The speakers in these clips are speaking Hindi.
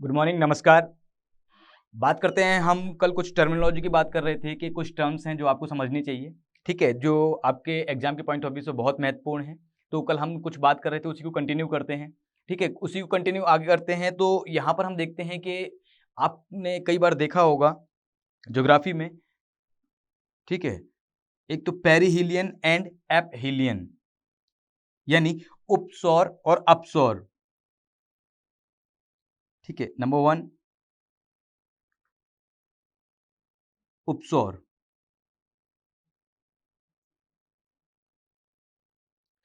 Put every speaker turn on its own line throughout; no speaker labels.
गुड मॉर्निंग, नमस्कार। बात करते हैं हम कल कुछ टर्मिनोलॉजी की बात कर रहे थे कि कुछ टर्म्स हैं जो आपको समझनी चाहिए, ठीक है? जो आपके एग्ज़ाम के पॉइंट ऑफ व्यू से बहुत महत्वपूर्ण हैं। तो कल हम कुछ बात कर रहे थे, उसी को कंटिन्यू करते हैं, ठीक है? उसी को कंटिन्यू आगे करते हैं तो यहाँ पर हम देखते हैं कि आपने कई बार देखा होगा ज्योग्राफी में, ठीक है? एक तो पेरिहीलियन एंड एपहीलियन यानी उपसौर और अपसौर, ठीक है? नंबर 1 उपसौर,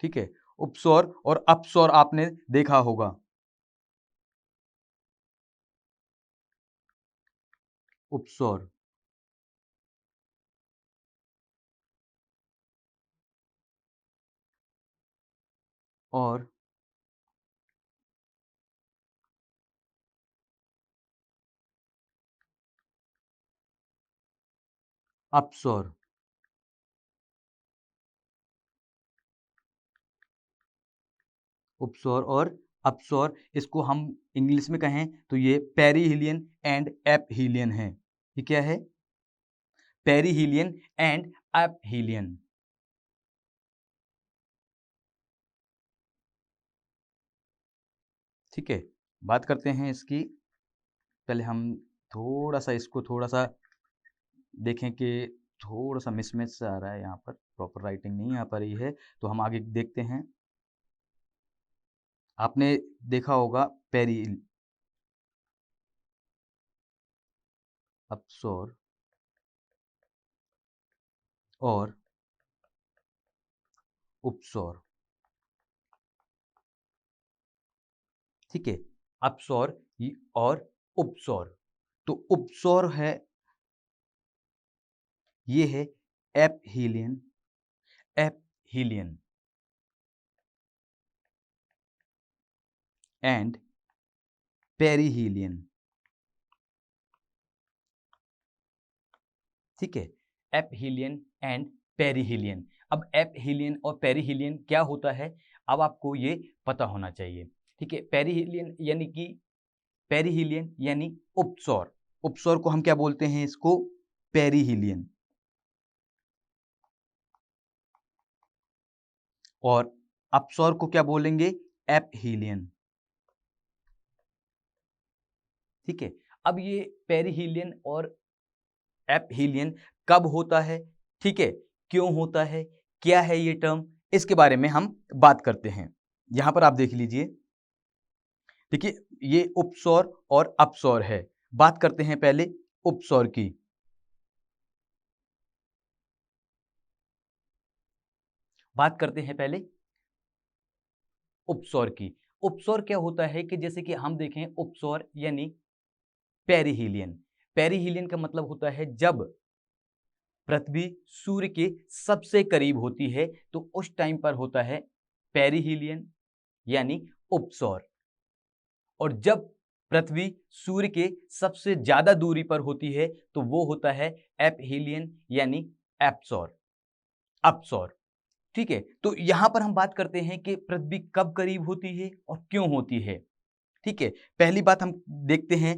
ठीक है? उपसौर और अपसौर आपने देखा होगा। उपसौर और अपसौर, उपसौर और अपसौर, इसको हम इंग्लिश में कहें तो ये पेरिहीलियन एंड एपहीलियन है। ये क्या है? पेरिहीलियन एंड एपहीलियन, ठीक है? बात करते हैं इसकी। पहले हम थोड़ा-सा इसको थोड़ा-सा देखें कि थोड़ा-सा मिसमैच सा आ रहा है, यहाँ पर प्रॉपर राइटिंग नहीं आ पा रही है, तो हम आगे देखते हैं। आपने देखा होगा पेरी अपसौर और उपसौर, ठीक है? अपसौर और उपसौर। तो उपसौर है, ये है एपहीलियन, एपहीलियन एंड पेरिहीलियन, ठीक है? एपहीलियन एंड पेरिहीलियन। अब एपहीलियन और पेरिहीलियन क्या होता है, अब आपको ये पता होना चाहिए, ठीक है? पेरिहीलियन यानी उपसौर, उपसौर को हम क्या बोलते हैं? इसको पेरिहीलियन। और अपसौर को क्या बोलेंगे? एपहीलियन, ठीक है? अब ये पेरिहीलियन और एपहीलियन कब होता है, ठीक है? क्यों होता है? क्या है ये टर्म? इसके बारे में हम बात करते हैं। यहां पर आप देख लीजिए, देखिए ये उपसौर और अपसौर है। बात करते हैं पहले उपसौर की। बात करते हैं पहले उपसौर की। उपसौर क्या होता है कि जैसे कि हम देखें, उपसौर यानी पेरिहीलियन। पेरिहीलियन का मतलब होता है जब पृथ्वी सूर्य के सबसे करीब होती है तो उस टाइम पर होता है पेरिहीलियन यानी उपसौर। और जब पृथ्वी सूर्य के सबसे ज्यादा दूरी पर होती है तो वो होता है एपहीलियन यानी एप्सौर, अपसौर, ठीक है? तो यहां पर हम बात करते हैं कि पृथ्वी कब करीब होती है और क्यों होती है, ठीक है? पहली बात हम देखते हैं,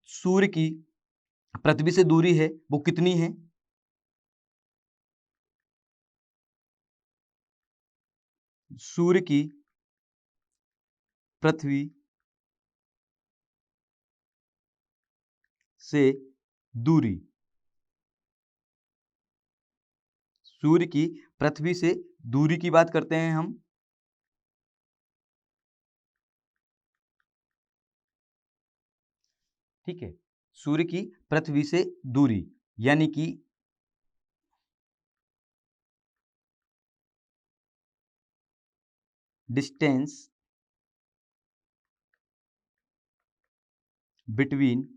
सूर्य की पृथ्वी से दूरी है वो कितनी है? सूर्य की पृथ्वी से दूरी, सूर्य की पृथ्वी से दूरी की बात करते हैं हम, ठीक है? सूर्य की पृथ्वी से दूरी यानी कि डिस्टेंस बिटवीन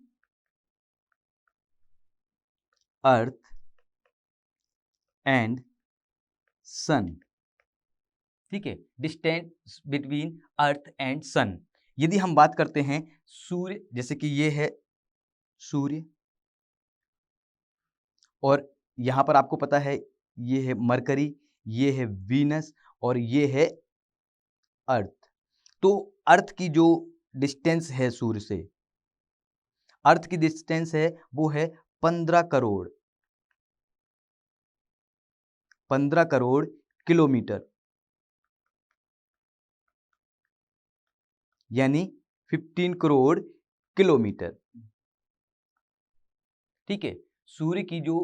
अर्थ एंड सन, ठीक है? डिस्टेंस बिटवीन अर्थ एंड सन। यदि हम बात करते हैं सूर्य, जैसे कि ये है सूर्य और यहां पर आपको पता है ये है मरकरी, ये है वीनस और ये है अर्थ। तो अर्थ की जो डिस्टेंस है सूर्य से, अर्थ की डिस्टेंस है वो है 15 करोड़ 15 करोड़ किलोमीटर, यानी 15 करोड़ किलोमीटर। ठीक है, सूर्य की जो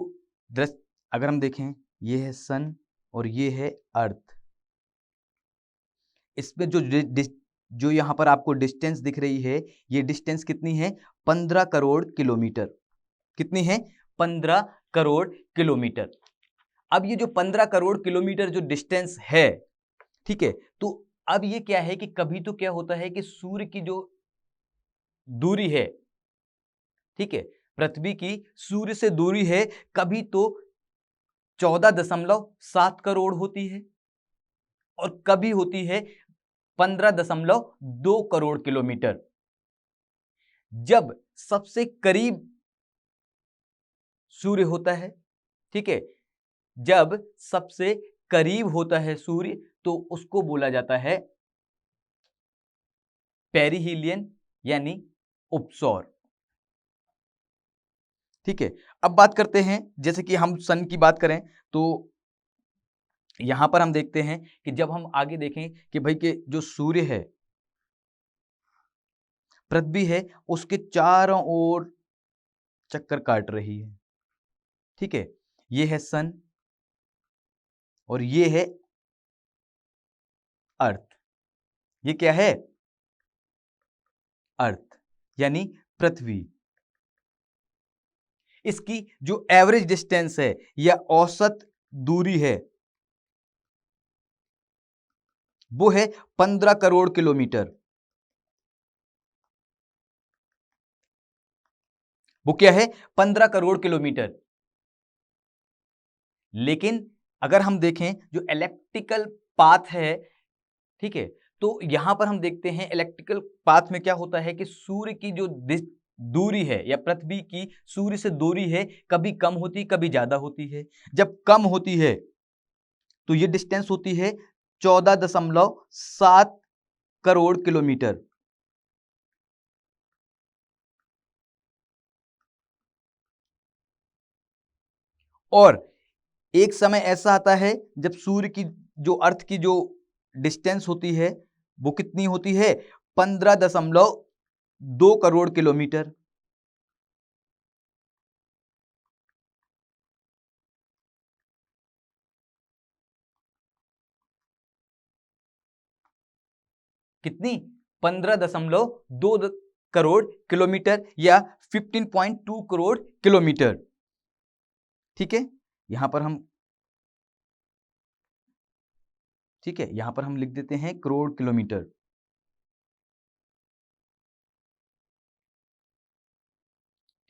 दृष्टि अगर हम देखें, ये है सन और ये है अर्थ। इसमें जो यहां पर आपको डिस्टेंस दिख रही है, ये डिस्टेंस कितनी है? 15 करोड़ किलोमीटर। कितनी है? 15 करोड़ किलोमीटर। अब ये जो 15 करोड़ किलोमीटर जो डिस्टेंस है, ठीक है, तो अब ये क्या है कि कभी तो क्या होता है कि सूर्य की जो दूरी है, ठीक है, पृथ्वी की सूर्य से दूरी है, कभी तो 14.7 करोड़ होती है और कभी होती है 15.2 करोड़ किलोमीटर। जब सबसे करीब सूर्य होता है, ठीक है, जब सबसे करीब होता है सूर्य, तो उसको बोला जाता है पेरिहीलियन यानी उपसौर। ठीक है, अब बात करते हैं, जैसे कि हम सन की बात करें तो यहां पर हम देखते हैं कि जब हम आगे देखें कि भाई के जो सूर्य है, पृथ्वी है, उसके चारों ओर चक्कर काट रही है। ठीक है, ये है सन और ये है अर्थ। ये क्या है? अर्थ यानी पृथ्वी। इसकी जो एवरेज डिस्टेंस है या औसत दूरी है वो है 15 करोड़ किलोमीटर। वो क्या है? 15 करोड़ किलोमीटर। लेकिन अगर हम देखें जो इलेक्ट्रिकल पाथ है, ठीक है, तो यहां पर हम देखते हैं इलेक्ट्रिकल पाथ में क्या होता है कि सूर्य की जो दूरी है या पृथ्वी की सूर्य से दूरी है, कभी कम होती कभी ज्यादा होती है। जब कम होती है तो ये डिस्टेंस होती है 14.7 करोड़ किलोमीटर। और एक समय ऐसा आता है जब सूर्य की जो अर्थ की जो डिस्टेंस होती है वो कितनी होती है? 15.2 करोड़ किलोमीटर। कितनी? 15.2 करोड़ किलोमीटर या 15.2 करोड़ किलोमीटर। ठीक है, यहां पर हम ठीक है, यहां पर हम लिख देते हैं करोड़ किलोमीटर।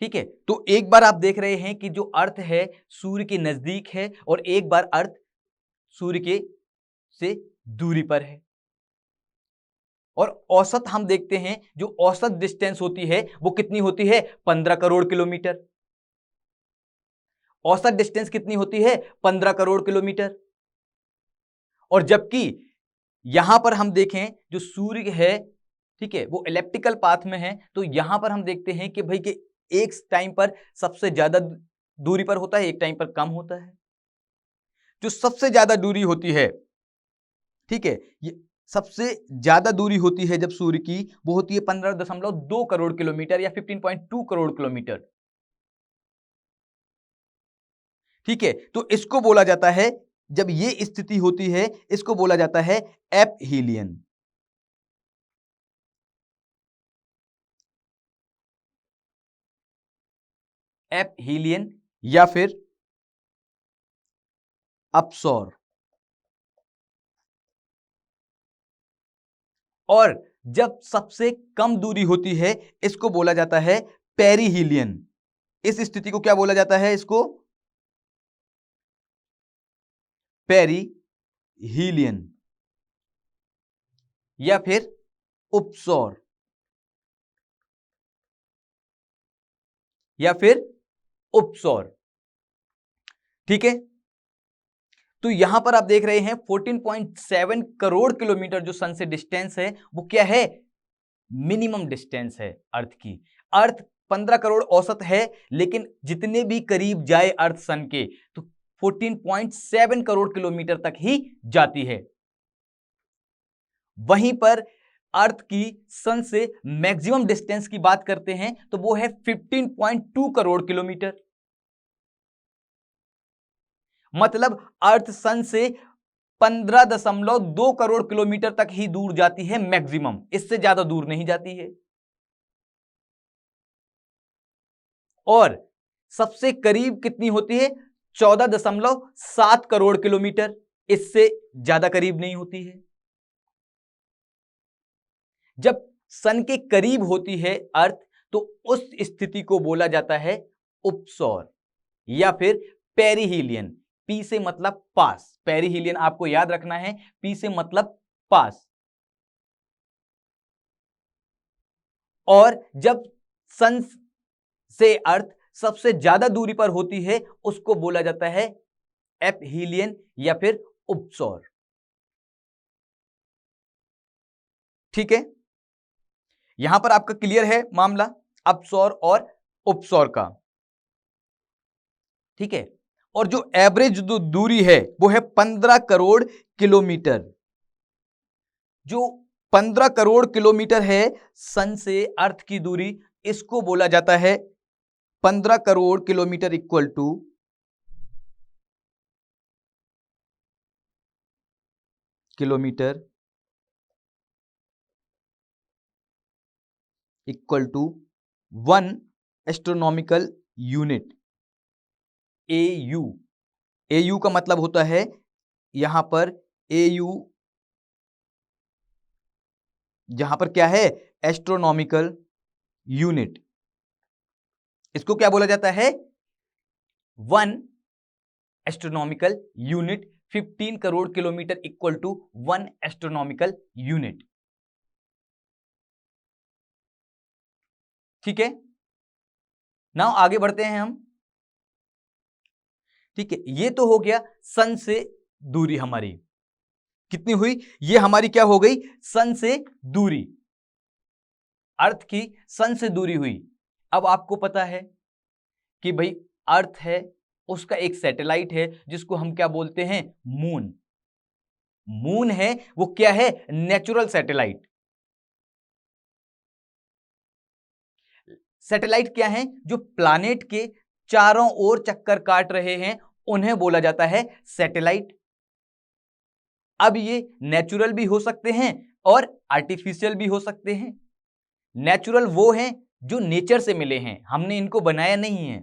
ठीक है, तो एक बार आप देख रहे हैं कि जो अर्थ है सूर्य के नजदीक है और एक बार अर्थ सूर्य के से दूरी पर है। और औसत हम देखते हैं, जो औसत डिस्टेंस होती है वो कितनी होती है? 15 करोड़ किलोमीटर। औसत डिस्टेंस कितनी होती है? 15 करोड़ किलोमीटर। और जबकि यहां पर हम देखें जो सूर्य है, ठीक है, वो इलेप्टिकल पाथ में है, तो यहां पर हम देखते हैं कि भाई कि एक टाइम पर सबसे ज्यादा दूरी पर होता है, एक टाइम पर कम होता है। जो सबसे ज्यादा दूरी होती है, ठीक है, ये सबसे ज्यादा दूरी होती है जब सूर्य की, वो होती है 15.2 करोड़ किलोमीटर या 15.2 करोड़ किलोमीटर। ठीक है, तो इसको बोला जाता है, जब ये स्थिति होती है इसको बोला जाता है एपहीलियन। एपहीलियन या फिर अपसौर। और जब सबसे कम दूरी होती है इसको बोला जाता है पेरिहीलियन। इस स्थिति को क्या बोला जाता है? इसको पेरिहीलियन या फिर उपसौर या फिर उपसौर। ठीक है, तो यहां पर आप देख रहे हैं 14.7 करोड़ किलोमीटर जो सन से डिस्टेंस है वो क्या है? मिनिमम डिस्टेंस है अर्थ की। अर्थ 15 करोड़ औसत है, लेकिन जितने भी करीब जाए अर्थ सन के तो 14.7 करोड़ किलोमीटर तक ही जाती है। वहीं पर अर्थ की सन से मैक्सिमम डिस्टेंस की बात करते हैं तो वो है 15.2 करोड़ किलोमीटर। मतलब अर्थ सन से 15.2 करोड़ किलोमीटर तक ही दूर जाती है मैक्सिमम, इससे ज्यादा दूर नहीं जाती है। और सबसे करीब कितनी होती है? 14.7 करोड़ किलोमीटर, इससे ज्यादा करीब नहीं होती है। जब सन के करीब होती है अर्थ तो उस स्थिति को बोला जाता है उपसौर या फिर पेरिहीलियन। पी से मतलब पास, पेरिहीलियन आपको याद रखना है, पी से मतलब पास। और जब सन से अर्थ सबसे ज्यादा दूरी पर होती है उसको बोला जाता है एपहीलियन या फिर उपसौर। ठीक है, यहां पर आपका क्लियर है मामला अपसौर और उपसौर का। ठीक है, और जो एवरेज दूरी है वो है 15 करोड़ किलोमीटर। जो 15 करोड़ किलोमीटर है सन से अर्थ की दूरी, इसको बोला जाता है 15 crore kilometre equal to kilometre equal to 1 astronomical unit, AU। AU का मतलब होता है यहां पर AU, यहां पर क्या है? Astronomical unit. इसको क्या बोला जाता है? 1 astronomical unit. 15 crore kilometre equal to 1 astronomical unit. ठीक है, नाउ आगे बढ़ते हैं हम। ठीक है, ये तो हो गया सन से दूरी हमारी कितनी हुई, ये हमारी क्या हो गई? सन से दूरी, अर्थ की सन से दूरी हुई। अब आपको पता है कि भाई अर्थ है, उसका एक सैटेलाइट है जिसको हम क्या बोलते हैं? मून। मून है वो क्या है? Natural satellite. सैटेलाइट क्या है? जो प्लैनेट के चारों ओर चक्कर काट रहे हैं उन्हें बोला जाता है सैटेलाइट। अब ये नेचुरल भी हो सकते हैं और आर्टिफिशियल भी हो सकते हैं। नेचुरल वो हैं जो नेचर से मिले हैं, हमने इनको बनाया नहीं है।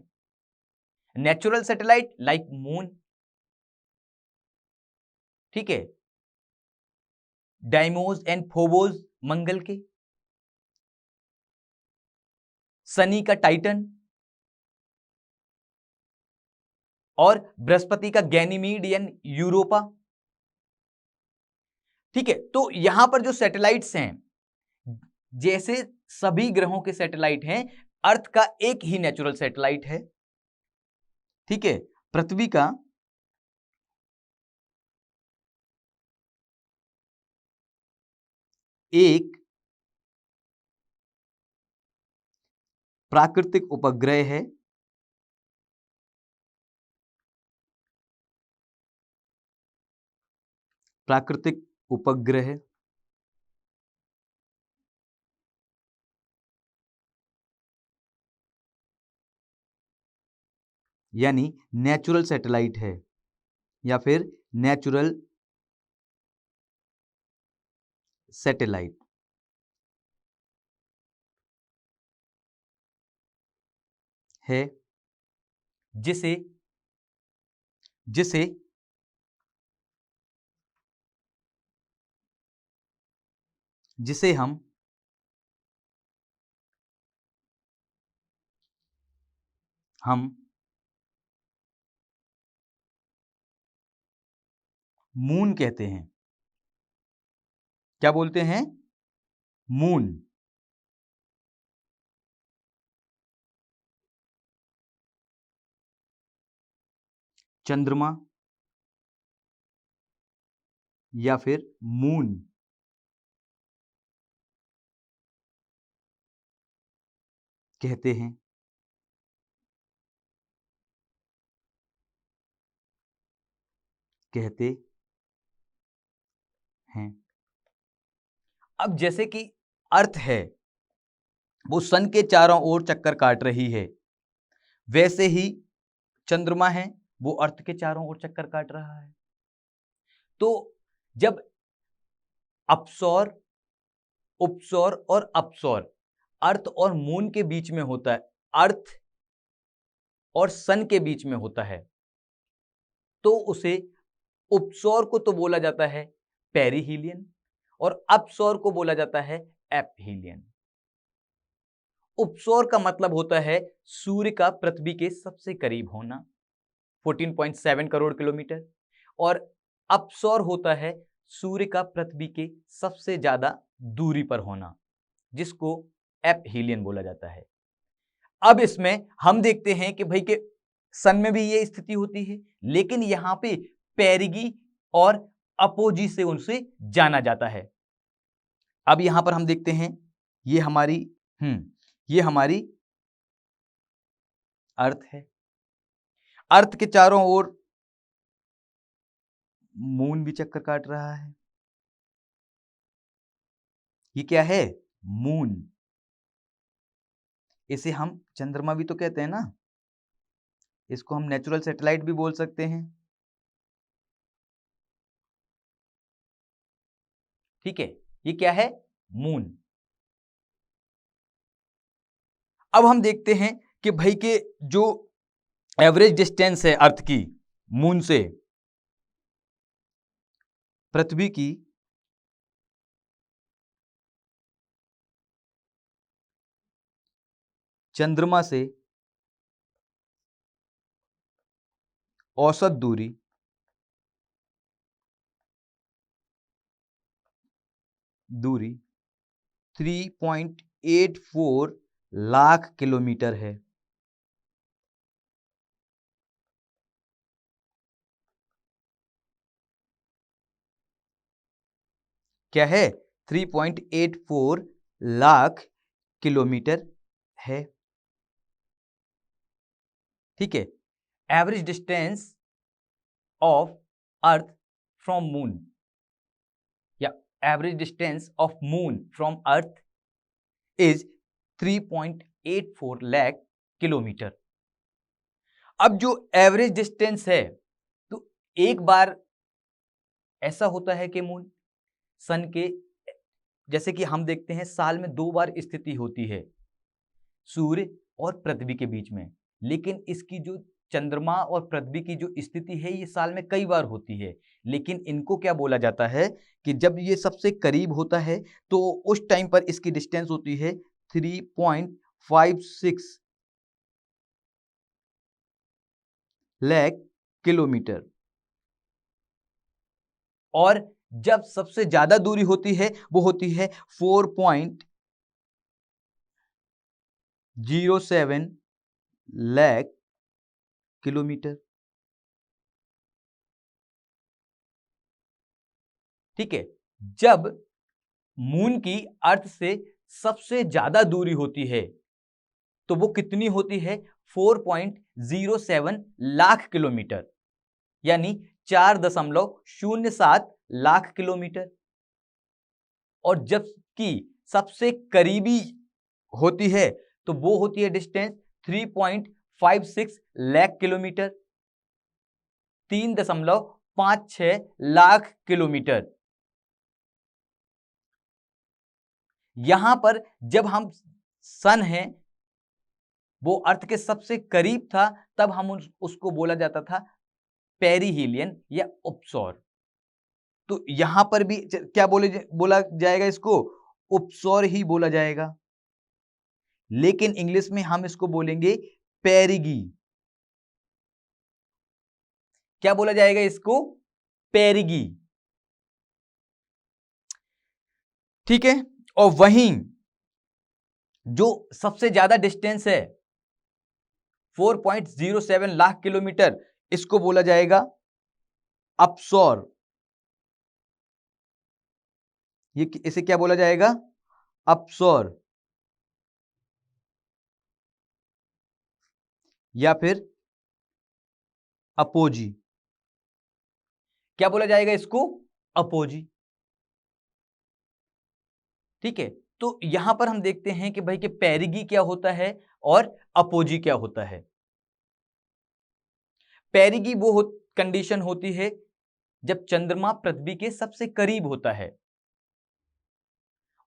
नेचुरल सैटेलाइट लाइक मून, ठीक है, डाइमोस एंड फोबोस मंगल के, शनि का टाइटन और बृहस्पति का गैनीमीड यानी यूरोपा। ठीक है, तो यहां पर जो सैटेलाइट्स हैं, जैसे सभी ग्रहों के सैटेलाइट हैं, अर्थ का एक ही नेचुरल सैटेलाइट है। ठीक है, पृथ्वी का एक प्राकृतिक उपग्रह है। प्राकृतिक उपग्रह यानी नेचुरल सैटेलाइट है या फिर नेचुरल सैटेलाइट है जिसे जिसे जिसे हम मून कहते हैं। क्या बोलते हैं? मून। चंद्रमा या फिर मून। कहते हैं। कहते हैं। अब जैसे कि अर्थ है वो सन के चारों ओर चक्कर काट रही है, वैसे ही चंद्रमा है वो अर्थ के चारों ओर चक्कर काट रहा है। तो जब अपसौर, उपसौर और अपसौर अर्थ और मून के बीच में होता है, अर्थ और सन के बीच में होता है, तो उसे उपसौर को तो बोला जाता है पेरिहीलियन और अपसौर को बोला जाता है एपहीलियन। उपसौर का मतलब होता है सूर्य का पृथ्वी के सबसे करीब होना 14.7 करोड़ किलोमीटर, और अपसौर होता है सूर्य का पृथ्वी के सबसे ज्यादा दूरी पर होना, जिसको एपहीलियन बोला जाता है। अब इसमें हम देखते हैं कि भाई के सन में भी ये स्थिति होती है, लेकिन यहां पे पेरिगी और अपोजी से उनसे जाना जाता है। अब यहां पर हम देखते हैं ये हमारी अर्थ है। अर्थ के चारों ओर मून भी चक्कर काट रहा है। ये क्या है? मून। इसे हम चंद्रमा भी तो कहते हैं ना, इसको हम नेचुरल सैटेलाइट भी बोल सकते हैं। ठीक है, ये क्या है? मून। अब हम देखते हैं कि भाई के जो एवरेज डिस्टेंस है अर्थ की मून से, पृथ्वी की चंद्रमा से औसत दूरी 3.84 लाख किलोमीटर है। क्या है? 3.84 लाख किलोमीटर है। ठीक है, average distance of earth from moon, या average distance of moon from earth is 3.84 lakh kilometre. अब जो एवरेज डिस्टेंस है, तो एक बार ऐसा होता है कि मून सन के, जैसे कि हम देखते हैं साल में 2 बार स्थिति होती है सूर्य और पृथ्वी के बीच में, लेकिन इसकी जो चंद्रमा और पृथ्वी की जो स्थिति है ये साल में कई बार होती है। लेकिन इनको क्या बोला जाता है कि जब ये सबसे करीब होता है तो उस टाइम पर इसकी डिस्टेंस होती है 3.56 लाख किलोमीटर, और जब सबसे ज्यादा दूरी होती है वो होती है 4.07 लाख किलोमीटर। ठीक है, जब मून की अर्थ से सबसे ज्यादा दूरी होती है तो वो कितनी होती है? 4.07 लाख किलोमीटर, यानी 4.07 लाख किलोमीटर। और जबकि सबसे करीबी होती है तो वो होती है distance 3.56 lakh kilometre, 3.56 lakh kilometre. यहां पर जब हम सन है वो अर्थ के सबसे करीब था, तब हम उसको बोला जाता था पेरिहीलियन या उपसौर। तो यहां पर भी क्या बोला जाएगा? इसको उपसौर ही बोला जाएगा, लेकिन इंग्लिश में हम इसको बोलेंगे पेरिगी। क्या बोला जाएगा इसको? पेरिगी। ठीक है, और वहीं जो सबसे ज्यादा डिस्टेंस है 4.07 लाख किलोमीटर, इसको बोला जाएगा अपसौर। इसे क्या बोला जाएगा? अपसौर। या फिर अपोजी। क्या बोला जाएगा इसको? अपोजी। ठीक है, तो यहां पर हम देखते हैं कि भाई कि पेरिगी क्या होता है और अपोजी क्या होता है। पेरिगी वो कंडीशन होती है जब चंद्रमा पृथ्वी के सबसे करीब होता है,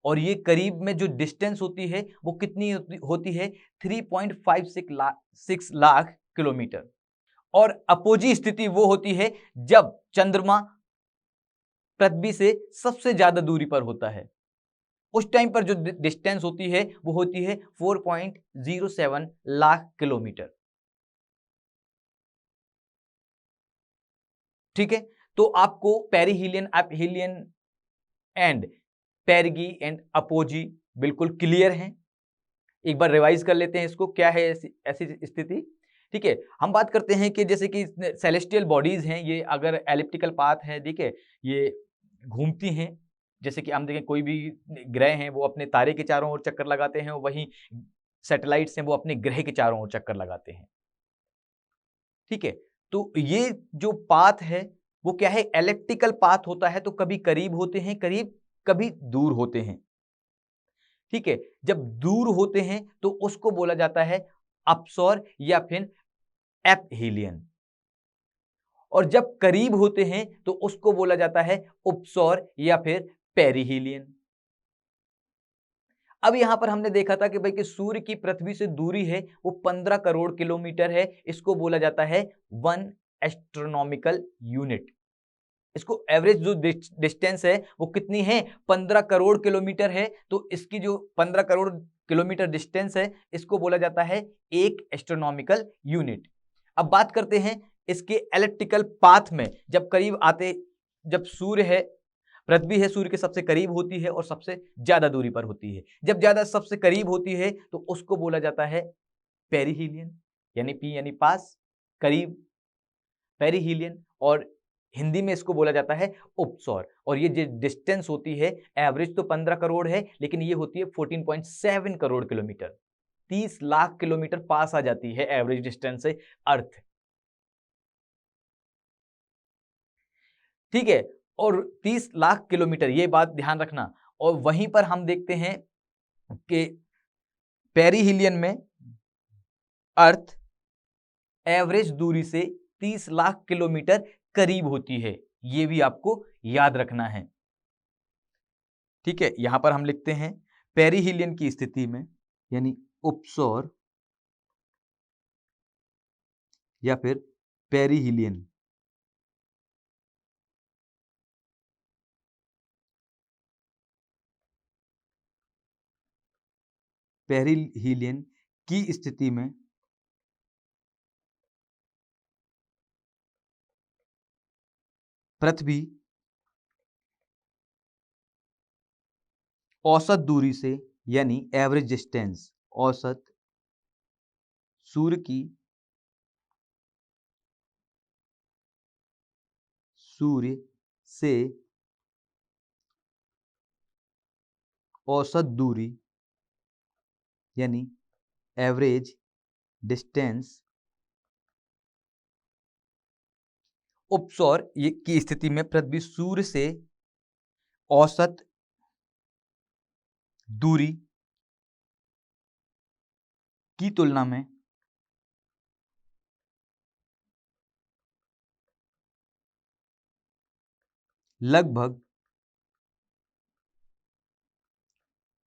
और ये करीब में जो डिस्टेंस होती है वो कितनी होती है? 3.56 लाख किलोमीटर। और अपोजी स्थिति वो होती है जब चंद्रमा पृथ्वी से सबसे ज्यादा दूरी पर होता है। उस टाइम पर जो डिस्टेंस होती है वो होती है 4.07 लाख किलोमीटर। ठीक है, तो आपको perihelion, एपहीलियन and perigee and apogee बिल्कुल क्लियर हैं। एक बार रिवाइज कर लेते हैं इसको, क्या है ऐसी ऐसी स्थिति। ठीक है, हम बात करते हैं कि जैसे कि सेलेस्टियल बॉडीज हैं, ये अगर एलिप्टिकल पाथ है, ठीक है, ये घूमती हैं। जैसे कि हम देखें कोई भी ग्रह हैं वो अपने तारे के चारों ओर चक्कर लगाते हैं, वहीं सैटेलाइट्स हैं वो अपने ग्रह के चारों ओर चक्कर लगाते हैं। ठीक है, तो ये जो पाथ है वो क्या है? एलिप्टिकल पाथ होता है, तो कभी करीब होते हैं, करीब कभी दूर होते हैं। ठीक है, जब दूर होते हैं तो उसको बोला जाता है अपसौर या फिर एपहीलियन, और जब करीब होते हैं तो उसको बोला जाता है उपसौर या फिर पेरिहीलियन। अब यहां पर हमने देखा था कि भाई कि सूर्य की पृथ्वी से दूरी है वो 15 करोड़ किलोमीटर है, इसको बोला जाता है 1 एस्ट्रोनॉमिकल यूनिट। इसको एवरेज जो डिस्टेंस है वो कितनी है? 15 करोड़ किलोमीटर है, तो इसकी जो 15 करोड़ किलोमीटर डिस्टेंस है इसको बोला जाता है 1 एस्ट्रोनॉमिकल यूनिट। अब बात करते हैं इसके इलेक्ट्रिकल पाथ में, जब करीब आते, जब सूर्य है, पृथ्वी है, सूर्य के सबसे करीब होती है और सबसे ज्यादा दूरी पर होती है। जब ज्यादा सबसे करीब होती है तो उसको बोला जाता है पेरिहीलियन, यानी पी यानी पास, करीब, पेरिहीलियन, और हिंदी में इसको बोला जाता है उपसौर। और ये जो डिस्टेंस होती है, एवरेज तो 15 करोड़ है लेकिन ये होती है 14.7 करोड़ किलोमीटर। 30 लाख किलोमीटर पास आ जाती है एवरेज डिस्टेंस से अर्थ। ठीक है, और 30 लाख किलोमीटर, ये बात ध्यान रखना। और वहीं पर हम देखते हैं कि पेरिहीलियन में अर्थ एवरेज दूरी से 30 लाख किलोमीटर करीब होती है, ये भी आपको याद रखना है। ठीक है, यहां पर हम लिखते हैं पेरिहीलियन की स्थिति में, यानी उपसौर या फिर पेरिहीलियन, पेरिहीलियन की स्थिति में पृथ्वी औसत दूरी से, यानी एवरेज डिस्टेंस, औसत सूर्य की, सूर्य से औसत दूरी, यानी एवरेज डिस्टेंस, उपसौर की स्थिति में पृथ्वी सूर्य से औसत दूरी की तुलना में लगभग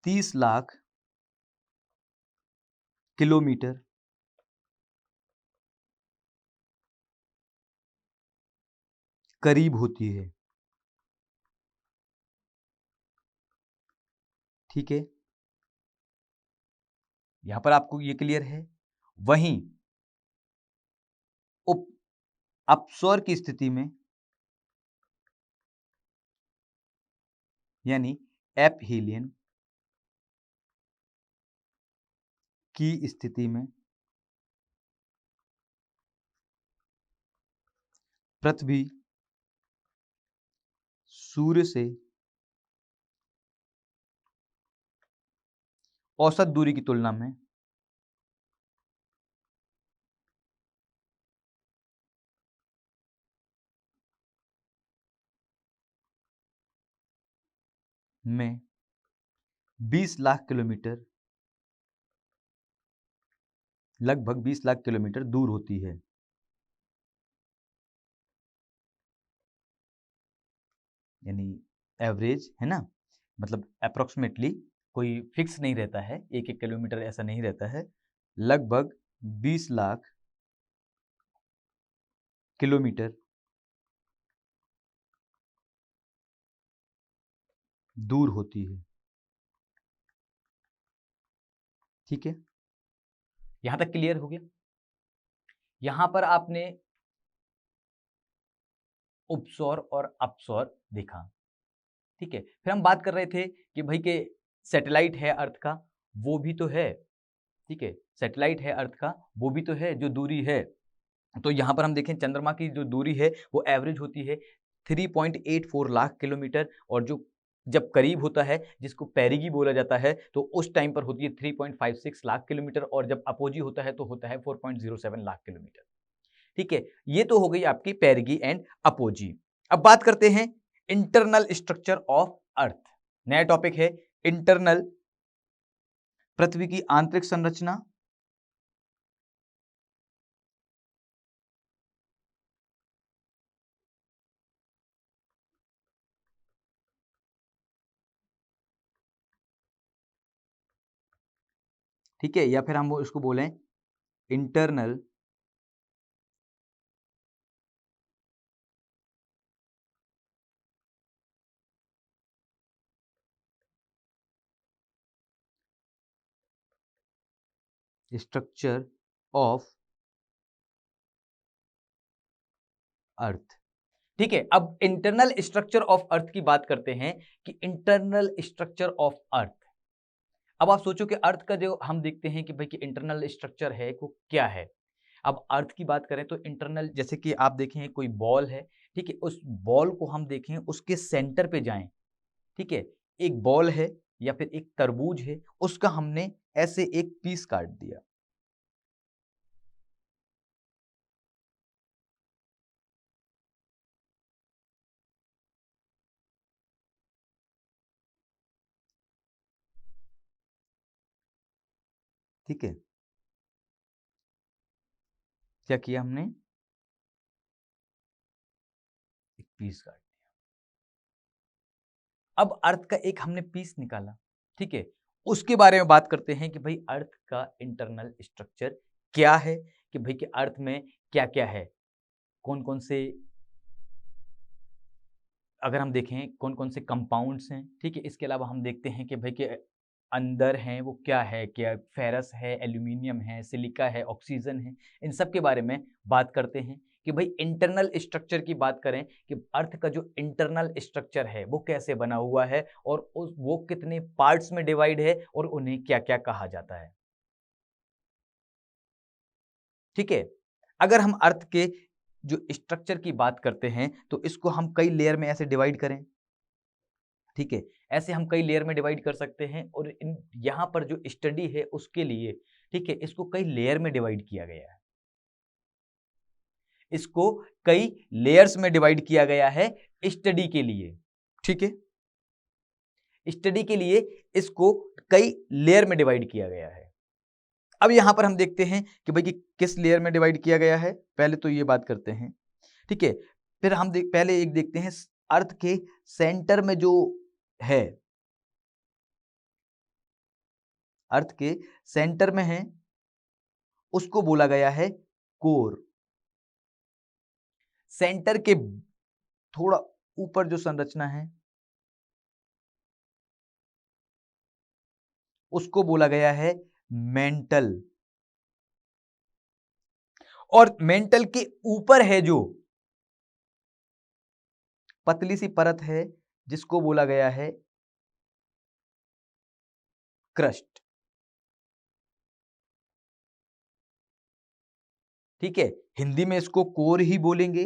30 लाख किलोमीटर करीब होती है। ठीक है, यहां पर आपको ये क्लियर है। वहीं उप अपसौर की स्थिति में, यानी एपहीलियन की स्थिति में पृथ्वी सूर्य से औसत दूरी की तुलना में में 20 लाख किलोमीटर, लगभग 20 लाख किलोमीटर दूर होती है। यानी एवरेज है ना, मतलब अप्रोक्सीमेटली, कोई फिक्स नहीं रहता है, 1-1 किलोमीटर ऐसा नहीं रहता है, लगभग 20 लाख किलोमीटर दूर होती है। ठीक है, यहां तक क्लियर हो गया। यहां पर आपने उपसौर और अपसौर देखा। ठीक है, फिर हम बात कर रहे थे कि भाई के सैटेलाइट है अर्थ का, वो भी तो है। ठीक है, सैटेलाइट है अर्थ का, वो भी तो है जो दूरी है। तो यहां पर हम देखें चंद्रमा की जो दूरी है वो एवरेज होती है 3.84 लाख किलोमीटर, और जो जब करीब होता है जिसको पेरिगी बोला जाता है तो उस टाइम पर होती है 3.56 लाख किलोमीटर, और जब अपोजी होता है तो होता है 4.07 लाख किलोमीटर। ठीक है, ये तो हो गई आपकी पेरिगी एंड अपोजी। अब बात करते हैं इंटरनल स्ट्रक्चर ऑफ अर्थ। नया टॉपिक है इंटरनल, पृथ्वी की आंतरिक संरचना। ठीक है, या फिर हम वो इसको बोलें इंटरनल स्ट्रक्चर ऑफ अर्थ। ठीक है, अब इंटरनल स्ट्रक्चर ऑफ अर्थ की बात करते हैं कि इंटरनल स्ट्रक्चर ऑफ अर्थ। अब आप सोचो कि अर्थ का जो हम देखते हैं कि भाई कि इंटरनल स्ट्रक्चर है वो क्या है। अब अर्थ की बात करें तो इंटरनल, जैसे कि आप देखें कोई बॉल है, ठीक है, उस बॉल को हम देखें उसके सेंटर पे जाएं। ठीक है, एक बॉल है या फिर एक तरबूज है, उसका हमने ऐसे एक पीस काट दिया। ठीक है, क्या किया हमने, एक पीस काट। अब अर्थ का एक हमने पीस निकाला। ठीक है, उसके बारे में बात करते हैं कि भाई अर्थ का इंटरनल स्ट्रक्चर क्या है, कि भाई कि अर्थ में क्या क्या है, कौन कौन से, अगर हम देखें कौन कौन से कंपाउंड्स हैं। ठीक है, इसके अलावा हम देखते हैं कि भाई के अंदर हैं वो क्या है, क्या फेरस है, एल्यूमिनियम है, सिलिका है, ऑक्सीजन है, इन सब के बारे में बात करते हैं। कि भाई इंटरनल स्ट्रक्चर की बात करें कि अर्थ का जो इंटरनल स्ट्रक्चर है वो कैसे बना हुआ है, और उस वो कितने पार्ट्स में डिवाइड है, और उन्हें क्या क्या कहा जाता है। ठीक है, अगर हम अर्थ के जो स्ट्रक्चर की बात करते हैं तो इसको हम कई लेयर में ऐसे डिवाइड करें। ठीक है, ऐसे हम कई लेयर में डिवाइड कर सकते हैं, और इन यहाँ पर जो स्टडी है उसके लिए, ठीक है, इसको कई लेयर में डिवाइड किया गया है। इसको कई लेयर्स में डिवाइड किया गया है स्टडी के लिए। ठीक है, स्टडी के लिए इसको कई लेयर में डिवाइड किया गया है। अब यहां पर हम देखते हैं कि भाई कि किस लेयर में डिवाइड किया गया है, पहले तो ये बात करते हैं। ठीक है, फिर हम पहले एक देखते हैं अर्थ के सेंटर में जो है, अर्थ के सेंटर में है, उसको बोला गया है कोर। सेंटर के थोड़ा ऊपर जो संरचना है उसको बोला गया है मेंटल, और मेंटल के ऊपर है जो पतली सी परत है जिसको बोला गया है क्रस्ट। ठीक है, हिंदी में इसको कोर ही बोलेंगे,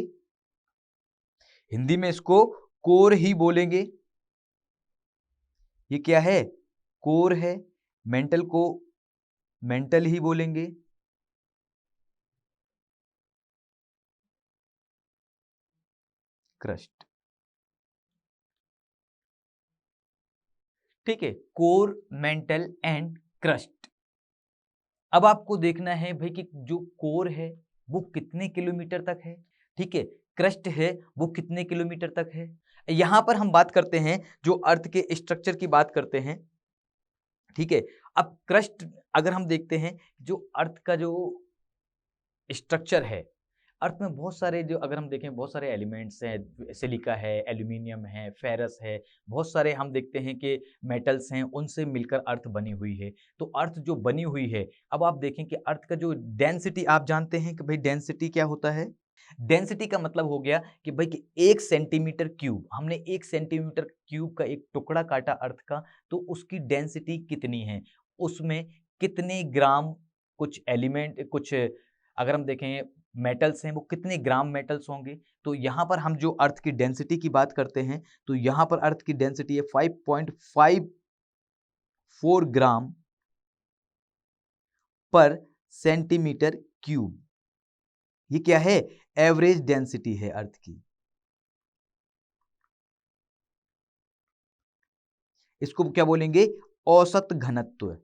हिंदी में इसको कोर ही बोलेंगे। ये क्या है, कोर है। मेंटल को मेंटल ही बोलेंगे। क्रस्ट। ठीक है, कोर, मेंटल एंड क्रस्ट। अब आपको देखना है भाई कि जो कोर है वो कितने किलोमीटर तक है, ठीक है, क्रस्ट है वो कितने किलोमीटर तक है। यहां पर हम बात करते हैं जो अर्थ के स्ट्रक्चर की बात करते हैं, ठीक है। अब क्रस्ट अगर हम देखते हैं जो अर्थ का जो स्ट्रक्चर है, अर्थ में बहुत सारे जो अगर हम देखें बहुत सारे एलिमेंट्स हैं, सिलिका है, एल्यूमिनियम है, फेरस है, बहुत सारे हम देखते हैं कि मेटल्स हैं, उनसे मिलकर अर्थ बनी हुई है। तो अर्थ जो बनी हुई है, अब आप देखें कि अर्थ का जो डेंसिटी, आप जानते हैं कि भाई डेंसिटी क्या होता है। डेंसिटी का मतलब हो गया कि भाई कि 1 सेंटीमीटर क्यूब, हमने 1 सेंटीमीटर क्यूब का एक टुकड़ा काटा अर्थ का, तो उसकी डेंसिटी कितनी है, उसमें कितने ग्राम कुछ एलिमेंट, कुछ अगर हम देखें मेटल्स हैं वो कितने ग्राम मेटल्स होंगे। तो यहाँ पर हम जो अर्थ की डेंसिटी की बात करते हैं, तो यहाँ पर अर्थ की डेंसिटी है 5.54 ग्राम पर सेंटीमीटर क्यूब। ये क्या है, एवरेज डेंसिटी है अर्थ की। इसको क्या बोलेंगे, औसत घनत्व।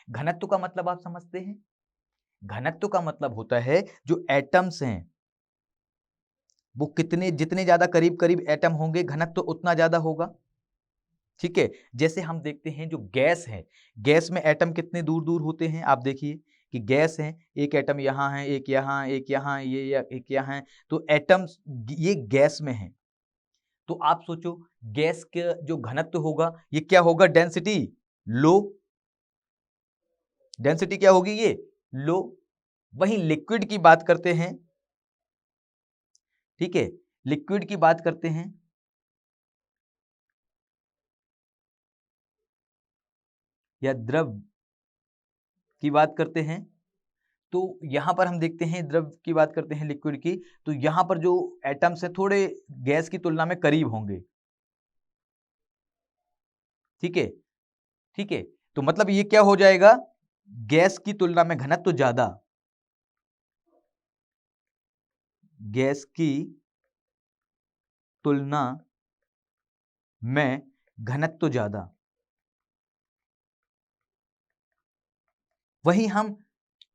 घनत्व का मतलब आप समझते हैं, घनत्व का मतलब होता है जो एटम्स हैं वो कितने, जितने ज्यादा करीब करीब एटम होंगे घनत्व उतना ज्यादा होगा, ठीक है। जैसे हम देखते हैं जो गैस है, गैस में एटम कितने दूर दूर होते हैं, आप देखिए कि गैस है, एक एटम यहाँ है, एक यहाँ, एक यहाँ, एक यहाँ है, तो एटम्स ये गैस में है। तो आप सोचो गैस का जो घनत्व होगा ये क्या होगा, डेंसिटी लो, डेंसिटी क्या होगी ये लो। वहीं लिक्विड की बात करते हैं, ठीक है, लिक्विड की बात करते हैं, या द्रव की बात करते हैं, तो यहां पर हम देखते हैं द्रव की बात करते हैं, लिक्विड की, तो यहां पर जो एटम्स है थोड़े गैस की तुलना में करीब होंगे, ठीक है, ठीक है। तो मतलब ये क्या हो जाएगा, गैस की तुलना में घनत्व ज्यादा, गैस की तुलना में घनत्व ज्यादा। वहीं हम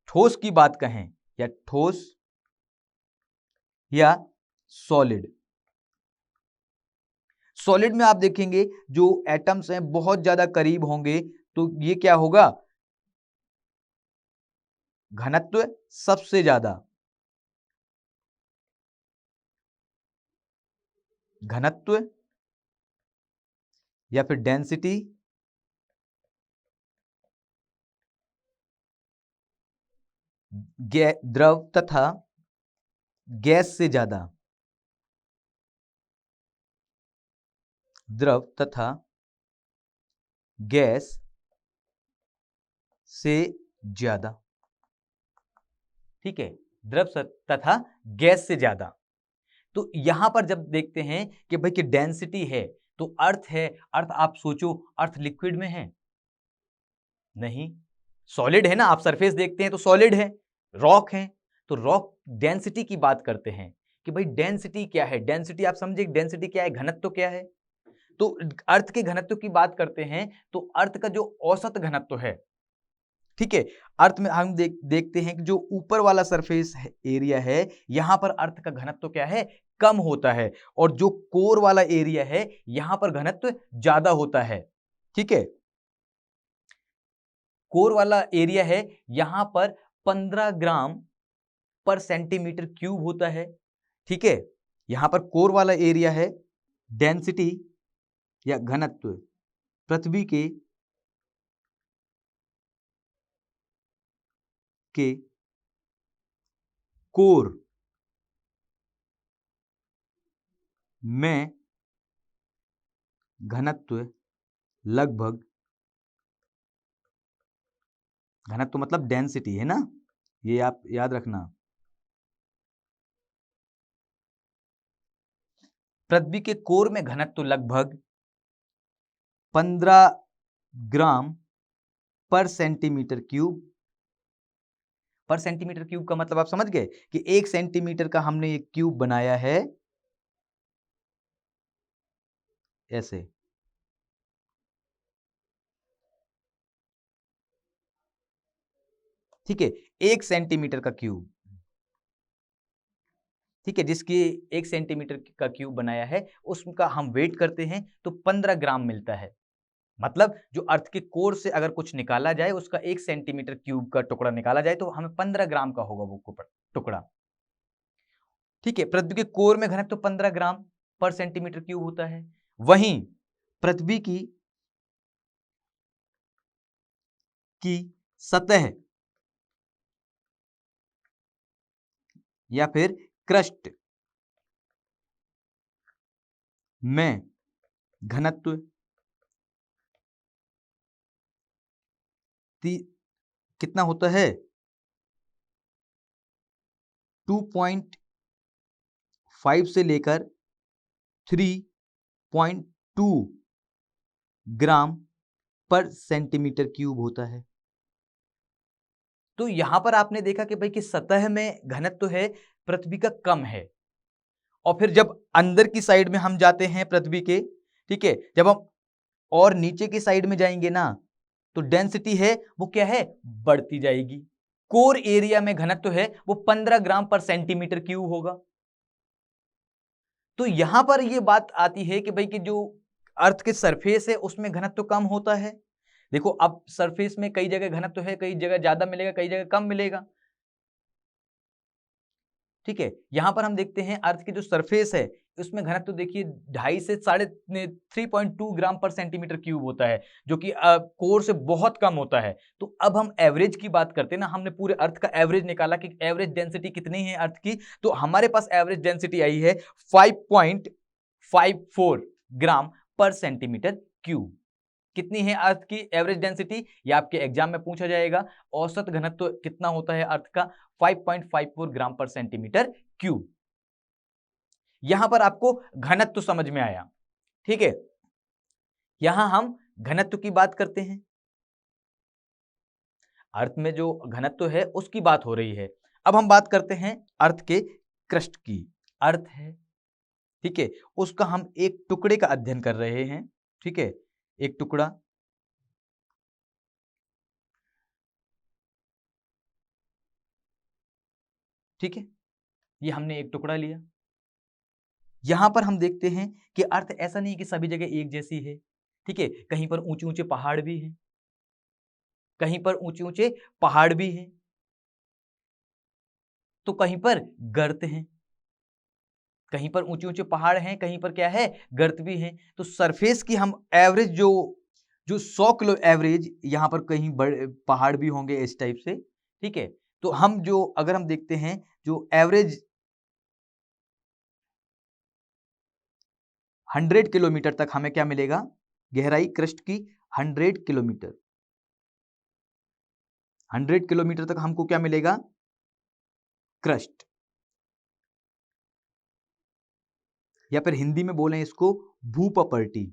ठोस की बात कहें, या ठोस या सॉलिड, सॉलिड में आप देखेंगे जो एटम्स हैं बहुत ज्यादा करीब होंगे, तो ये क्या होगा, घनत्व सबसे ज्यादा, घनत्व या फिर डेंसिटी द्रव तथा गैस से ज्यादा, द्रव तथा गैस से ज्यादा, ठीक है, द्रव तथा गैस से ज्यादा। तो यहां पर जब देखते हैं कि भाई कि डेंसिटी है, तो अर्थ है, अर्थ आप सोचो अर्थ लिक्विड में है नहीं, सॉलिड है ना, आप सरफेस देखते हैं तो सॉलिड है, रॉक है, तो रॉक डेंसिटी की बात करते हैं कि भाई डेंसिटी क्या है, डेंसिटी आप समझे डेंसिटी क्या है, घनत्व क्या है। तो अर्थ के घनत्व की बात करते हैं, तो अर्थ का जो औसत घनत्व है, ठीक है, अर्थ में हम देखते हैं कि जो ऊपर वाला सरफेस एरिया है, यहां पर अर्थ का घनत्व क्या है, कम होता है, और जो कोर वाला एरिया है यहां पर घनत्व ज्यादा होता है, ठीक है। कोर वाला एरिया है यहां पर 15 ग्राम पर सेंटीमीटर क्यूब होता है, ठीक है, यहां पर कोर वाला एरिया है। डेंसिटी या घनत्व पृथ्वी के कोर में घनत्व लगभग, घनत्व मतलब डेंसिटी है ना, ये आप याद रखना, पृथ्वी के कोर में घनत्व लगभग 15 ग्राम पर सेंटीमीटर क्यूब। पर सेंटीमीटर क्यूब का मतलब आप समझ गए कि 1 सेंटीमीटर का हमने एक क्यूब बनाया है, ऐसे, ठीक है, 1 सेंटीमीटर का क्यूब, ठीक है, जिसकी 1 सेंटीमीटर का क्यूब बनाया है उसका हम वेट करते हैं तो 15 ग्राम मिलता है। मतलब जो अर्थ के कोर से अगर कुछ निकाला जाए, उसका 1 सेंटीमीटर क्यूब का टुकड़ा निकाला जाए तो हमें 15 ग्राम का होगा वो टुकड़ा, ठीक है। पृथ्वी के कोर में घनत्व तो 15 ग्राम पर सेंटीमीटर क्यूब होता है। वहीं पृथ्वी की सतह या फिर क्रस्ट में घनत्व कितना होता है? 2.5 से लेकर 3.2 ग्राम पर सेंटीमीटर क्यूब होता है। तो यहां पर आपने देखा कि भाई कि सतह में घनत्व है पृथ्वी का कम है, और फिर जब अंदर की साइड में हम जाते हैं पृथ्वी के, ठीक है, जब हम और नीचे की साइड में जाएंगे ना, तो डेंसिटी है वो क्या है? बढ़ती जाएगी। कोर एरिया में घनत्व है वो 15 ग्राम पर सेंटीमीटर क्यूब होगा। तो यहां पर ये बात आती है कि भाई कि जो अर्थ के सरफेस है उसमें घनत्व कम होता है। देखो अब सरफेस में कई जगह घनत्व है, कई जगह ज्यादा मिलेगा, कई जगह कम मिलेगा, ठीक है। यहां पर हम देखते हैं अर्थ की जो सरफेस है उसमें घनत्व तो देखिए 2.5 से 3.2 ग्राम पर सेंटीमीटर क्यूब होता है, जो कि कोर से बहुत कम होता है। तो अब हम एवरेज की बात करते हैं ना, हमने पूरे अर्थ का एवरेज निकाला कि एवरेज डेंसिटी कितनी है अर्थ की, तो हमारे पास एवरेज डेंसिटी आई है 5.54 ग्राम पर सेंटीमीटर क्यूब। कितनी है अर्थ की एवरेज डेंसिटी, ये आपके एग्जाम में पूछा जाएगा। औसत घनत्व कितना होता है अर्थ का? 5.54 ग्राम पर सेंटीमीटर क्यूब। यहां पर आपको घनत्व समझ में आया, ठीक है। यहां हम घनत्व की बात करते हैं, अर्थ में जो घनत्व है उसकी बात हो रही है। अब हम बात करते हैं अर्थ के क्रस्ट की। अर्थ है, ठीक है, उसका हम एक टुकड़े का अध्ययन कर रहे हैं, ठीक है, एक टुकड़ा, ठीक है, ये हमने एक टुकड़ा लिया। यहां पर हम देखते हैं कि अर्थ ऐसा नहीं कि सभी जगह एक जैसी है, ठीक है, कहीं पर ऊंचे ऊंचे पहाड़ भी हैं, कहीं पर ऊंचे ऊंचे पहाड़ भी हैं, तो कहीं पर गर्त हैं, कहीं पर ऊंचे ऊंचे पहाड़ हैं, कहीं पर क्या है? गर्त भी हैं। तो सरफेस की हम एवरेज जो जो 100 किलो एवरेज, यहां पर कहीं बड़े पहाड़ भी होंगे इस टाइप से, ठीक है। तो हम जो अगर हम देखते हैं जो एवरेज 100 किलोमीटर तक हमें क्या मिलेगा? गहराई क्रस्ट की 100 किलोमीटर, 100 किलोमीटर तक हमको क्या मिलेगा? क्रस्ट, या फिर हिंदी में बोलें इसको भूपपर्टी,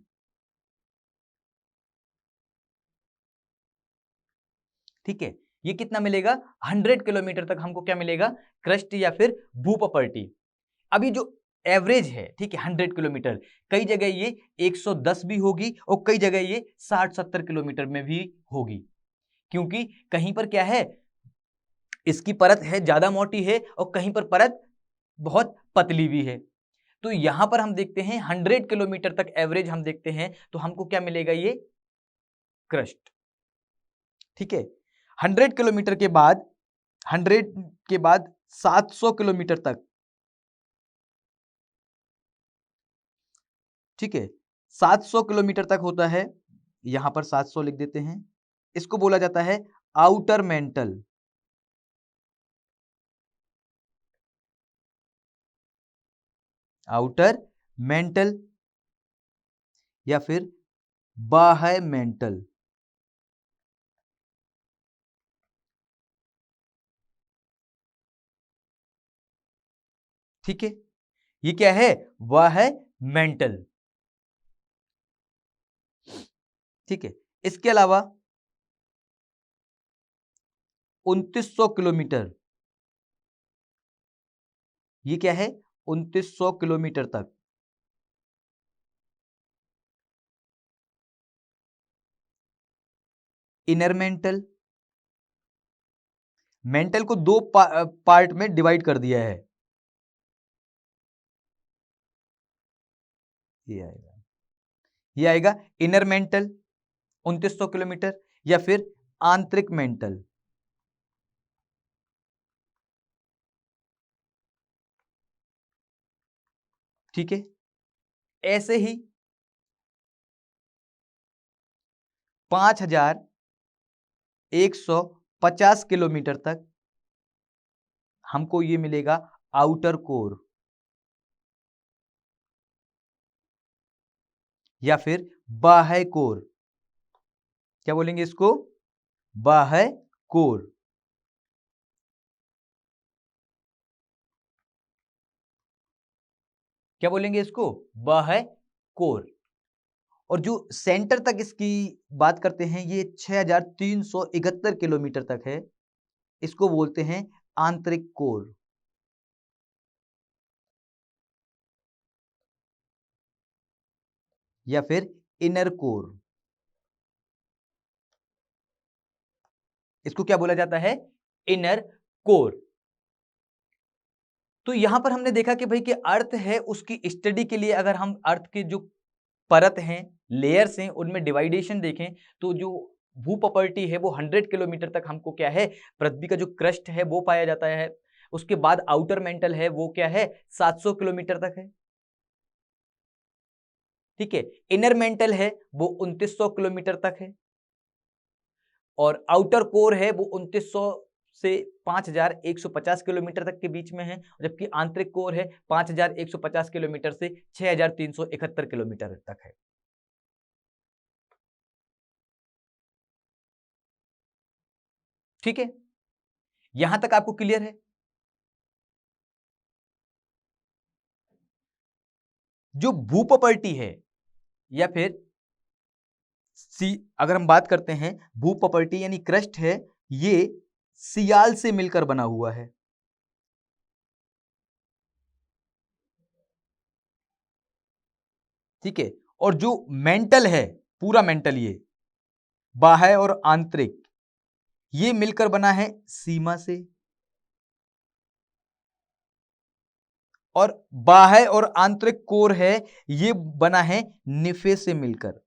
ठीक है। ये कितना मिलेगा? 100 किलोमीटर तक हमको क्या मिलेगा? क्रस्ट या फिर भूपपर्टी। अभी जो एवरेज है, ठीक है, 100 किलोमीटर, कई जगह ये 110 भी होगी और कई जगह ये 60-70 किलोमीटर में भी होगी, क्योंकि कहीं पर क्या है, इसकी परत है ज्यादा मोटी है और कहीं पर परत बहुत पतली भी है। तो यहां पर हम देखते हैं 100 किलोमीटर तक एवरेज हम देखते हैं तो हमको क्या मिलेगा? ये क्रस्ट, ठीक है। 100 किलोमीटर के बाद 100 के बाद 700 किलोमीटर तक, ठीक है, 700 किलोमीटर तक होता है, यहां पर 700 लिख देते हैं। इसको बोला जाता है आउटर मेंटल, आउटर मेंटल या फिर बाह्य मेंटल, ठीक है। ये क्या है? वह है मेंटल, ठीक है। इसके अलावा 2900 किलोमीटर, ये क्या है? 2900 किलोमीटर तक इनर मेंटल, मेंटल को दो पार्ट में डिवाइड कर दिया है, ये आएगा इनर मेंटल 2900 किलोमीटर, या फिर आंतरिक मेंटल, ठीक है। ऐसे ही 5150 किलोमीटर तक हमको ये मिलेगा आउटर कोर, या फिर बाह्य कोर। क्या बोलेंगे इसको? बाह्य कोर। क्या बोलेंगे इसको? बाह्य कोर। और जो सेंटर तक इसकी बात करते हैं, ये 6371 किलोमीटर तक है, इसको बोलते हैं आंतरिक कोर, या फिर इनर कोर। इसको क्या बोला जाता है? Inner core. तो यहां पर हमने देखा कि भाई कि अर्थ है, उसकी स्टडी के लिए अगर हम अर्थ की जो परत हैं, लेयर्स हैं, उनमें डिवाइडेशन देखें तो जो भू प्रॉपर्टी है वो 100 किलोमीटर तक हमको क्या है, पृथ्वी का जो क्रस्ट है वो पाया जाता है। उसके बाद आउटर मेंटल है वो क्या है, 700 किलोमीटर तक है, ठीक है। इनर मेंटल है वो 2900 किलोमीटर तक है, और आउटर कोर है वो 2900 से 5150 किलोमीटर तक के बीच में है, जबकि आंतरिक कोर है 5150 किलोमीटर से 6371 किलोमीटर तक है। ठीक है, यहां तक आपको क्लियर है? जो भू प्रॉपर्टी है, या फिर अगर हम बात करते हैं भू प्रॉपर्टी यानी क्रस्ट है, ये सियाल से मिलकर बना हुआ है, ठीक है। और जो मेंटल है, पूरा मेंटल, ये बाह्य और आंतरिक, ये मिलकर बना है सीमा से, और बाह्य और आंतरिक कोर है ये बना है निफे से मिलकर।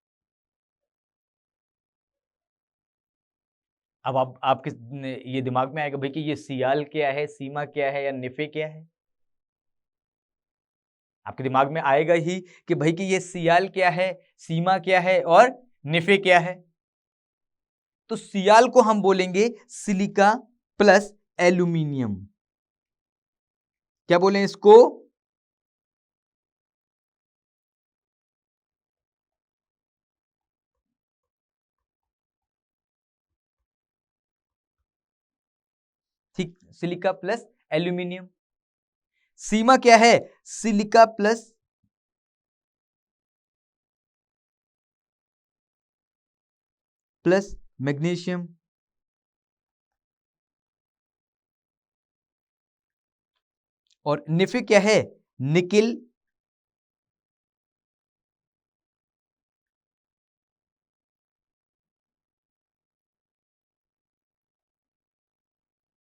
अब आप आपके ये दिमाग में आएगा भाई कि ये सियाल क्या है, सीमा क्या है, या निफे क्या है? आपके दिमाग में आएगा ही कि भाई कि ये सियाल क्या है, सीमा क्या है, और निफे क्या है। तो सियाल को हम बोलेंगे सिलिका प्लस एल्यूमिनियम। क्या बोलें इसको? ठीक, सिलिका प्लस एल्यूमिनियम। सीमा क्या है? Silica plus magnesium. और निफे क्या है?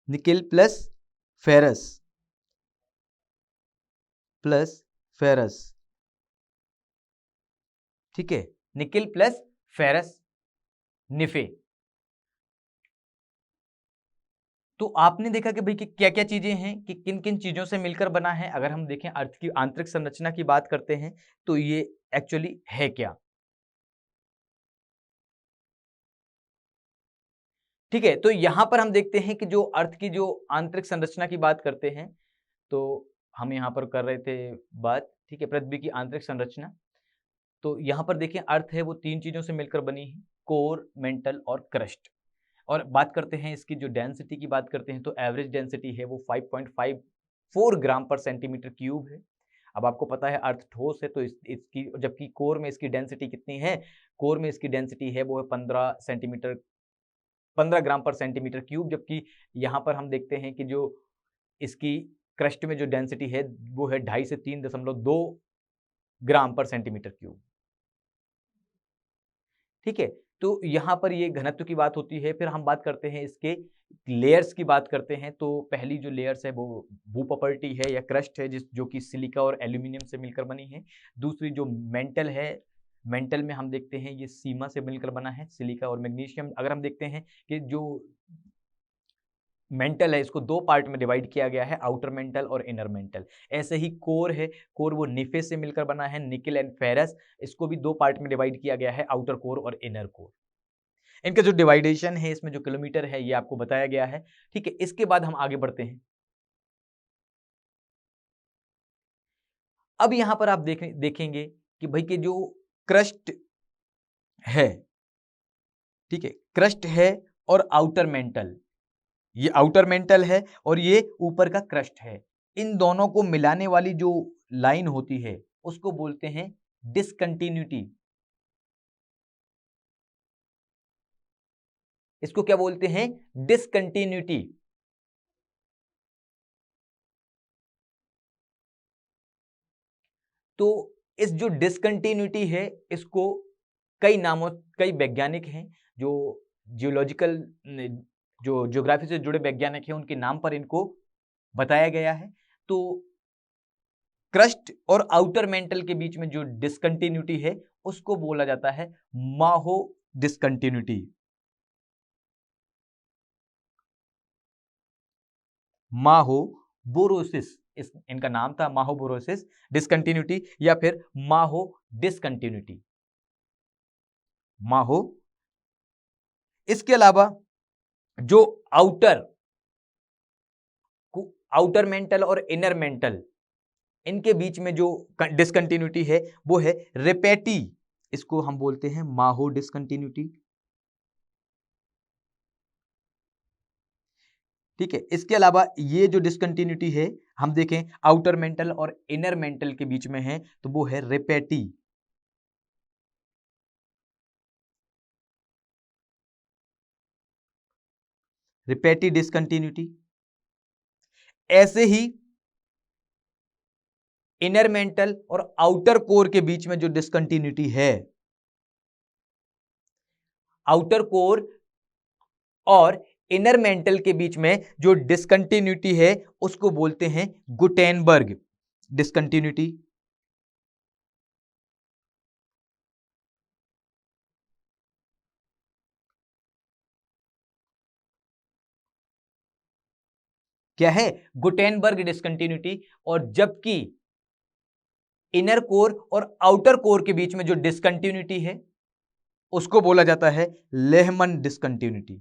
निकिल प्लस फेरस, ठीक है। Nickel plus ferrous, निफे। तो आपने देखा कि भाई कि क्या क्या चीजें हैं, कि किन किन चीजों से मिलकर बना है। अगर हम देखें अर्थ की आंतरिक संरचना की बात करते हैं तो ये एक्चुअली है क्या, ठीक है। तो यहां पर हम देखते हैं कि जो अर्थ की जो आंतरिक संरचना की बात करते हैं, तो हम यहां पर कर रहे थे बात, ठीक है, पृथ्वी की आंतरिक संरचना। तो यहां पर देखिए अर्थ है वो तीन चीजों से मिलकर बनी है, कोर, मेंटल और क्रस्ट। और बात करते हैं इसकी जो डेंसिटी की बात करते हैं तो एवरेज डेंसिटी है वो 5.54 ग्राम पर सेंटीमीटर क्यूब है। अब आपको पता है अर्थ ठोस है, तो इसकी जबकि कोर में इसकी डेंसिटी कितनी है, कोर में इसकी डेंसिटी है वो है 15 ग्राम पर सेंटीमीटर क्यूब, जबकि यहाँ पर हम देखते हैं कि जो इसकी क्रस्ट में जो डेंसिटी है वो है 2.5 से 3.2 ग्राम पर सेंटीमीटर क्यूब, ठीक है। तो यहाँ पर ये घनत्व की बात होती है। फिर हम बात करते हैं इसके लेयर्स की बात करते हैं। तो पहली जो लेयर्स है वो भूपपर्टी है या क्रस्ट है, जो कि सिलिका और एल्यूमिनियम से मिलकर बनी है। दूसरी जो मेंटल है, मेंटल में हम देखते हैं ये सीमा से मिलकर बना है, सिलिका और मैग्नीशियम। अगर हम देखते हैं कि जो मेंटल है इसको दो पार्ट में डिवाइड किया गया है, आउटर मेंटल और इनर मेंटल। ऐसे ही कोर है, कोर वो निफे से मिलकर बना है, निकेल एंड फेरस। इसको भी दो पार्ट में डिवाइड किया गया है, आउटर कोर और इनर कोर। इनका जो डिवाइडेशन है, इसमें जो किलोमीटर है ये आपको बताया गया है। ठीक है, इसके बाद हम आगे बढ़ते हैं। अब यहां पर आप देखेंगे कि भाई के जो क्रस्ट है, ठीक है, क्रस्ट है और आउटर मेंटल, ये आउटर मेंटल है और ये ऊपर का क्रस्ट है। इन दोनों को मिलाने वाली जो लाइन होती है उसको बोलते हैं डिसकंटिन्यूटी। इसको क्या बोलते हैं? डिसकंटिन्यूटी। तो इस जो डिसकंटिन्यूटी है इसको कई नामों, कई वैज्ञानिक हैं जो जियोलॉजिकल, जो ज्योग्राफी से जुड़े वैज्ञानिक हैं, उनके नाम पर इनको बताया गया है। तो क्रस्ट और आउटर मेंटल के बीच में जो डिसकंटिन्यूटी है उसको बोला जाता है माहो डिसकंटिन्यूटी। माहोबोरोसिस, इनका नाम था माहोबोरोसिस डिसकंटिन्यूटी, या फिर माहो डिसकंटिन्यूटी, माहो। इसके अलावा जो आउटर मेंटल और इनर मेंटल, इनके बीच में जो डिसकंटिन्यूटी है वो है रेपेटी। इसको हम बोलते हैं माहो डिसकंटिन्यूटी। ठीक है, इसके अलावा ये जो डिसकंटिन्यूटी है हम देखें आउटर मेंटल और इनर मेंटल के बीच में है तो वो है रेपेटी। रेपेटी डिसकंटिन्यूटी। ऐसे ही इनर मेंटल और आउटर कोर के बीच में जो डिसकंटिन्यूटी है, आउटर कोर और इनर मेंटल के बीच में जो डिसकंटिन्यूटी है उसको बोलते हैं गुटेनबर्ग डिसकंटिन्यूटी। क्या है? Gutenberg discontinuity. और जबकि इनर कोर और आउटर कोर के बीच में जो डिसकंटिन्यूटी है उसको बोला जाता है लेहमन डिसकंटिन्यूटी।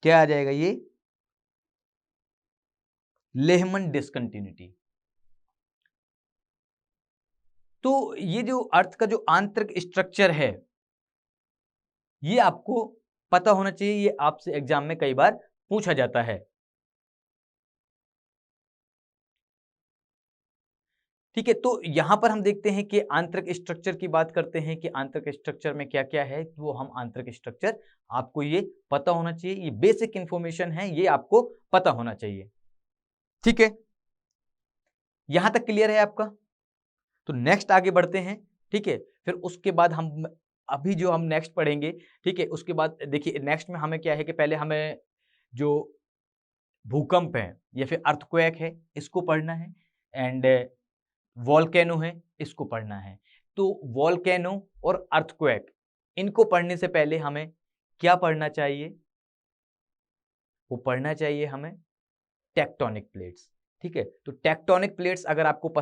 क्या आ जाएगा ये? Lehmann discontinuity. तो ये जो अर्थ का जो आंतरिक स्ट्रक्चर है ये आपको पता होना चाहिए, ये आपसे एग्जाम में कई बार पूछा जाता है। ठीक है, तो यहां पर हम देखते हैं कि आंतरिक स्ट्रक्चर की बात करते हैं कि आंतरिक स्ट्रक्चर में क्या क्या है। वो हम आंतरिक स्ट्रक्चर आपको ये पता होना चाहिए, ये बेसिक इंफॉर्मेशन है, ये आपको पता होना चाहिए। ठीक है, यहां तक क्लियर है आपका? तो नेक्स्ट आगे बढ़ते हैं। ठीक है, फिर उसके बाद हम अभी जो हम नेक्स्ट पढ़ेंगे, ठीक है, उसके बाद देखिए नेक्स्ट में हमें क्या है कि पहले हमें जो भूकंप है या फिर अर्थक्वेक है इसको पढ़ना है, एंड वॉल्केनो है इसको पढ़ना है। तो वॉल्केनो और अर्थक्वेक इनको पढ़ने से पहले हमें क्या पढ़ना चाहिए? वो पढ़ना चाहिए हमें टेक्टोनिक प्लेट्स। ठीक है, तो टेक्टोनिक प्लेट्स अगर आपको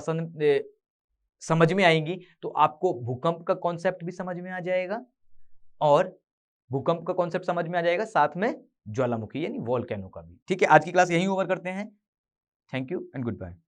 समझ में आएंगी तो आपको भूकंप का कॉन्सेप्ट भी समझ में आ जाएगा, और भूकंप का कॉन्सेप्ट समझ में आ जाएगा, साथ में ज्वालामुखी यानी वॉल्केनो का भी। ठीक है, आज की क्लास यहीं ओवर करते हैं। Thank you and good bye.